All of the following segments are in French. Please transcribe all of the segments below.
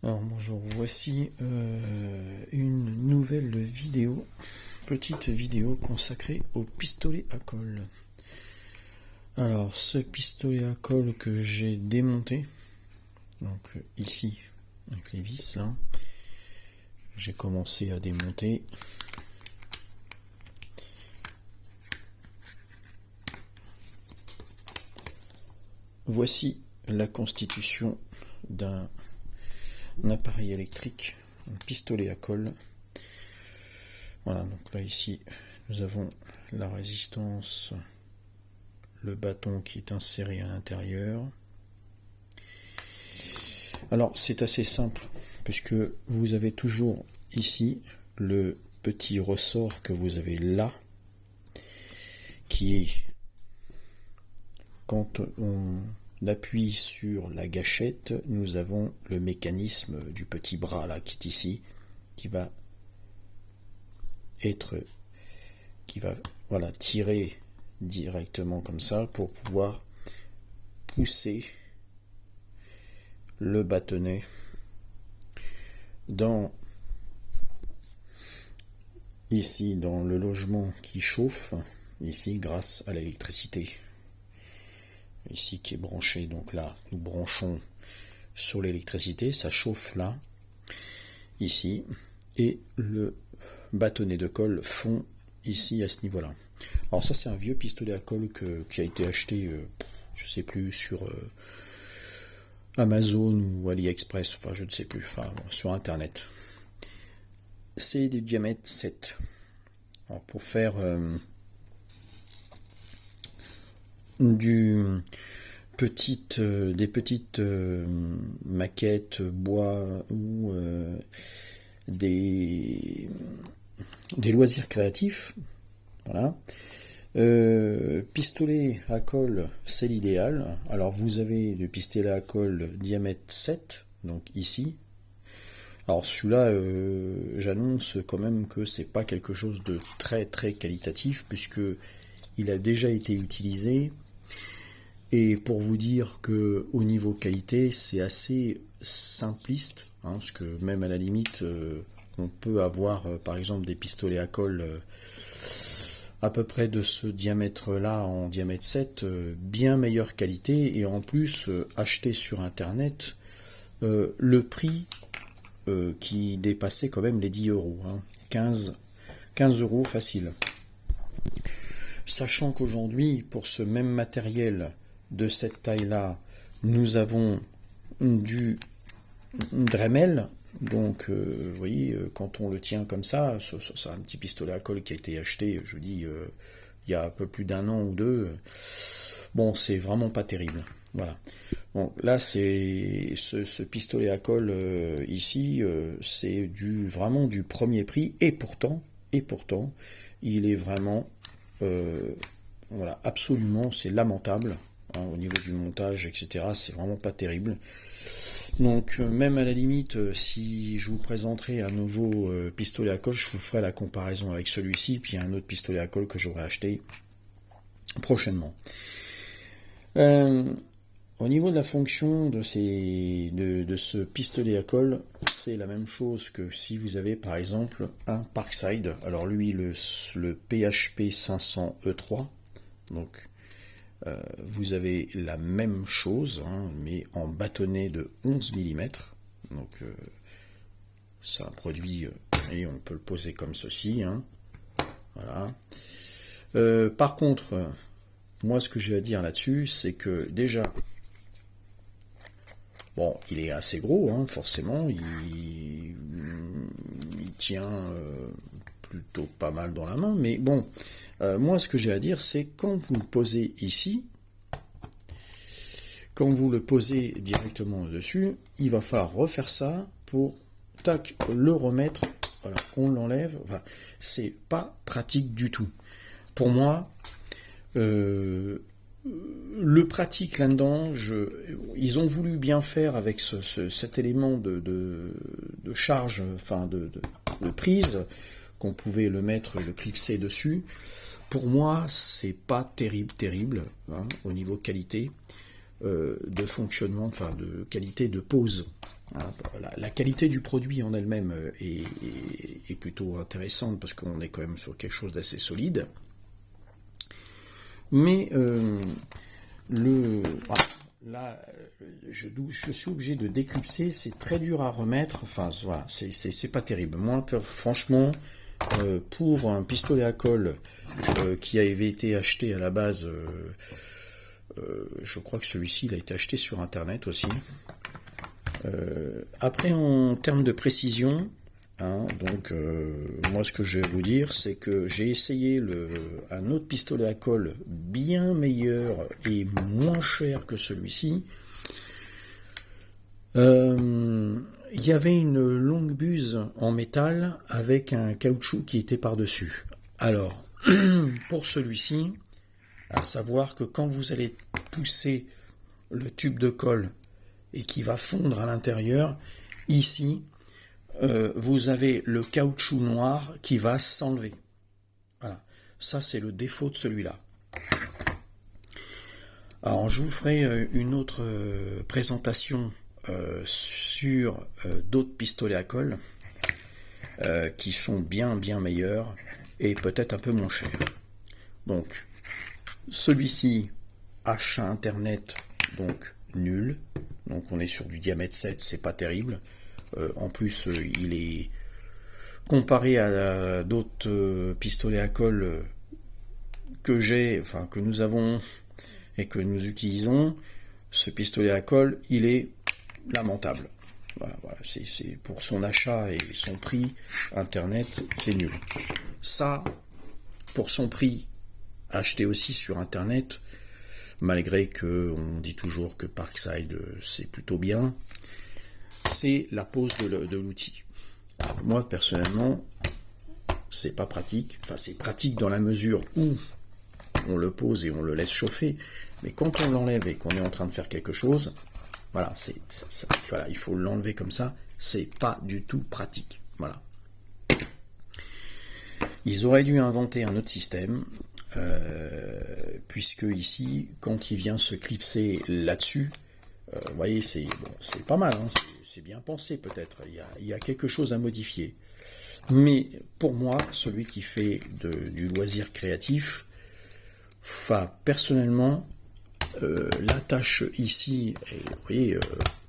Alors bonjour, voici une nouvelle vidéo, petite vidéo consacrée au pistolet à colle. Alors ce pistolet à colle que j'ai démonté, donc ici avec les vis là, j'ai commencé à démonter. Voici la constitution d'un appareil électrique, un pistolet à colle. Voilà, donc là ici nous avons la résistance, le bâton qui est inséré à l'intérieur. Alors c'est assez simple puisque vous avez toujours ici le petit ressort que vous avez là, qui est quand on appuie sur la gâchette, nous avons le mécanisme du petit bras là qui est ici, qui va voilà, tirer directement comme ça pour pouvoir pousser le bâtonnet ici dans le logement qui chauffe ici grâce à l'électricité ici qui est branché. Donc là nous branchons sur l'électricité, ça chauffe là ici et le bâtonnet de colle fond ici à ce niveau là. Alors ça c'est un vieux pistolet à colle qui a été acheté je sais plus sur Amazon ou AliExpress, enfin je ne sais plus, enfin sur internet. C'est du diamètre 7. Alors, pour faire des petites maquettes bois ou des loisirs créatifs, voilà. Pistolet à colle, c'est l'idéal. Alors vous avez le pistolet à colle diamètre 7, donc ici. Alors celui-là, j'annonce quand même que c'est pas quelque chose de très très qualitatif puisque il a déjà été utilisé. Et pour vous dire que au niveau qualité, c'est assez simpliste, hein, parce que même à la limite, on peut avoir par exemple des pistolets à colle à peu près de ce diamètre-là en diamètre 7, bien meilleure qualité, et en plus acheté sur internet, le prix qui dépassait quand même les 10 euros, hein, 15 euros facile. Sachant qu'aujourd'hui, pour ce même matériel de cette taille-là, nous avons du Dremel. Donc, vous voyez, quand on le tient comme ça, c'est un petit pistolet à colle qui a été acheté, je vous dis, il y a un peu plus d'un an ou deux. Bon, c'est vraiment pas terrible. Voilà. Bon, là, c'est ce pistolet à colle ici, c'est vraiment du premier prix, et pourtant, il est vraiment, voilà, absolument, c'est lamentable. Hein, au niveau du montage, etc., c'est vraiment pas terrible. Donc même à la limite, si je vous présenterai un nouveau pistolet à colle, je vous ferai la comparaison avec celui-ci, puis un autre pistolet à colle que j'aurai acheté prochainement. Au niveau de la fonction de ce pistolet à colle, c'est la même chose que si vous avez par exemple un Parkside. Alors lui, le PHP 500E3, donc vous avez la même chose, hein, mais en bâtonnet de 11 mm. Donc c'est un produit, et on peut le poser comme ceci. Hein. Voilà. Par contre, moi ce que j'ai à dire là-dessus, c'est que déjà, bon, il est assez gros, hein, forcément, il tient plutôt pas mal dans la main, mais bon, moi ce que j'ai à dire, c'est quand vous le posez ici, quand vous le posez directement dessus, il va falloir refaire ça pour tac, le remettre, voilà, on l'enlève, enfin, c'est pas pratique du tout. Pour moi, le pratique là-dedans, ils ont voulu bien faire avec cet élément de charge, enfin de prise, qu'on pouvait le mettre, le clipser dessus. Pour moi, c'est pas terrible, hein, au niveau qualité de fonctionnement, enfin de qualité de pose. Hein, la qualité du produit en elle-même est plutôt intéressante parce qu'on est quand même sur quelque chose d'assez solide. Mais là, je suis obligé de déclipser, c'est très dur à remettre, enfin voilà, c'est pas terrible. Moi, franchement, pour un pistolet à colle qui avait été acheté à la base, je crois que celui-ci il a été acheté sur internet aussi. Après, en termes de précision, hein, donc moi ce que je vais vous dire, c'est que j'ai essayé un autre pistolet à colle bien meilleur et moins cher que celui-ci. Il y avait une longue buse en métal avec un caoutchouc qui était par-dessus. Alors, pour celui-ci, à savoir que quand vous allez pousser le tube de colle et qui va fondre à l'intérieur, ici, vous avez le caoutchouc noir qui va s'enlever. Voilà, ça c'est le défaut de celui-là. Alors je vous ferai une autre présentation sur d'autres pistolets à colle qui sont bien meilleurs et peut-être un peu moins chers. Donc celui-ci, achat internet, donc nul. Donc on est sur du diamètre 7, c'est pas terrible. En plus, il est comparé à d'autres pistolets à colle que nous avons et que nous utilisons. Ce pistolet à colle, il est lamentable. Voilà, c'est pour son achat et son prix internet, c'est nul. Ça, pour son prix, acheté aussi sur internet, malgré que on dit toujours que Parkside c'est plutôt bien, c'est la pose de l'outil. Moi personnellement, c'est pas pratique. Enfin, c'est pratique dans la mesure où on le pose et on le laisse chauffer, mais quand on l'enlève et qu'on est en train de faire quelque chose, voilà, voilà, il faut l'enlever comme ça. C'est pas du tout pratique. Voilà. Ils auraient dû inventer un autre système. Puisque ici, quand il vient se clipser là-dessus, vous voyez, c'est pas mal, hein, c'est bien pensé peut-être, il y a quelque chose à modifier. Mais pour moi, celui qui fait du loisir créatif, enfin, personnellement, la tâche ici, vous voyez,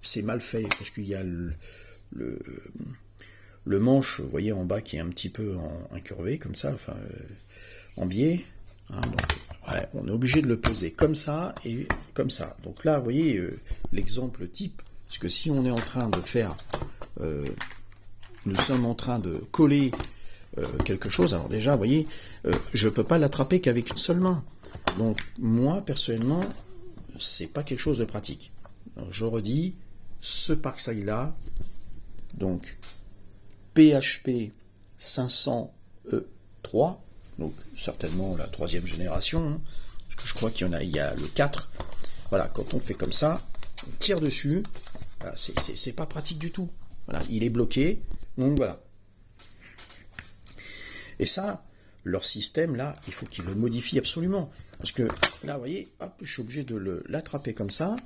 c'est mal fait, parce qu'il y a le manche, vous voyez, en bas qui est un petit peu incurvé, comme ça, enfin, en biais. Hein, donc, ouais, on est obligé de le poser comme ça et comme ça. Donc là, vous voyez l'exemple type, parce que si on est en train de faire, nous sommes en train de coller quelque chose, alors déjà, vous voyez, je ne peux pas l'attraper qu'avec une seule main. Donc moi, personnellement, c'est pas quelque chose de pratique. Alors, je redis, ce Parkside là, donc PHP 500E3, donc certainement la 3e génération, hein, parce que je crois il y a le 4. Voilà, quand on fait comme ça, on tire dessus, voilà, c'est pas pratique du tout. Voilà, il est bloqué, donc voilà. Et ça, leur système là, il faut qu'ils le modifient absolument, parce que là, vous voyez, hop, je suis obligé de l'attraper comme ça.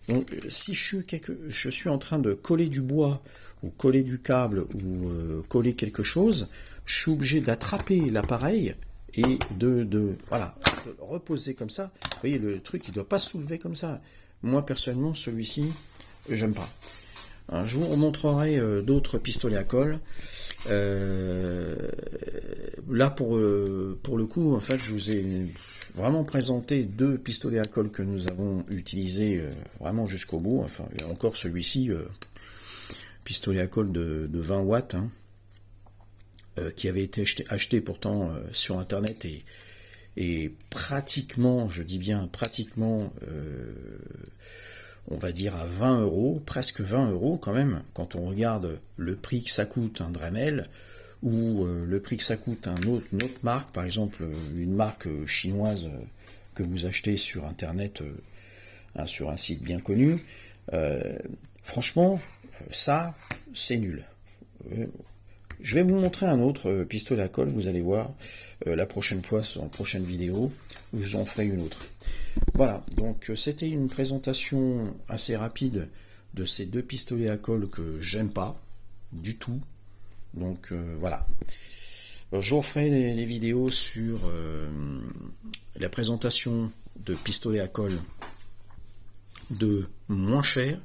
Donc si je suis en train de coller du bois ou coller du câble ou coller quelque chose, je suis obligé d'attraper l'appareil et voilà, de le reposer comme ça. Vous voyez, le truc, il ne doit pas se soulever comme ça. Moi, personnellement, celui-ci, j'aime pas. Alors, je vous remontrerai d'autres pistolets à colle. Là, pour le coup, en fait, je vous ai vraiment présenté 2 pistolets à colle que nous avons utilisés vraiment jusqu'au bout. Enfin, il y a encore celui-ci, pistolet à colle de 20 watts, hein, qui avait été acheté pourtant sur internet et pratiquement, je dis bien pratiquement, on va dire à 20 €, presque 20 € quand même, quand on regarde le prix que ça coûte un Dremel, ou le prix que ça coûte une autre marque, par exemple une marque chinoise que vous achetez sur internet, sur un site bien connu, franchement, ça, c'est nul. Je vais vous montrer un autre pistolet à colle, vous allez voir, la prochaine fois, en prochaine vidéo, je vous en ferai une autre. Voilà, donc c'était une présentation assez rapide de ces deux pistolets à colle que j'aime pas du tout. Donc voilà. Je vous referai les vidéos sur la présentation de pistolets à colle de moins cher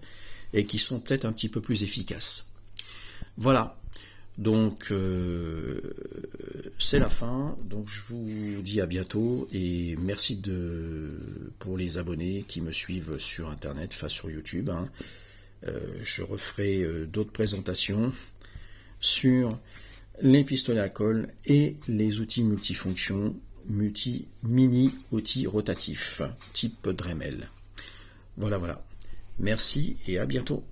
et qui sont peut-être un petit peu plus efficaces. Voilà. Donc c'est la fin, donc je vous dis à bientôt et merci pour les abonnés qui me suivent sur internet, enfin sur YouTube. Je referai d'autres présentations sur les pistolets à colle et les outils multifonctions, mini outils rotatifs, type Dremel. Voilà. Merci et à bientôt.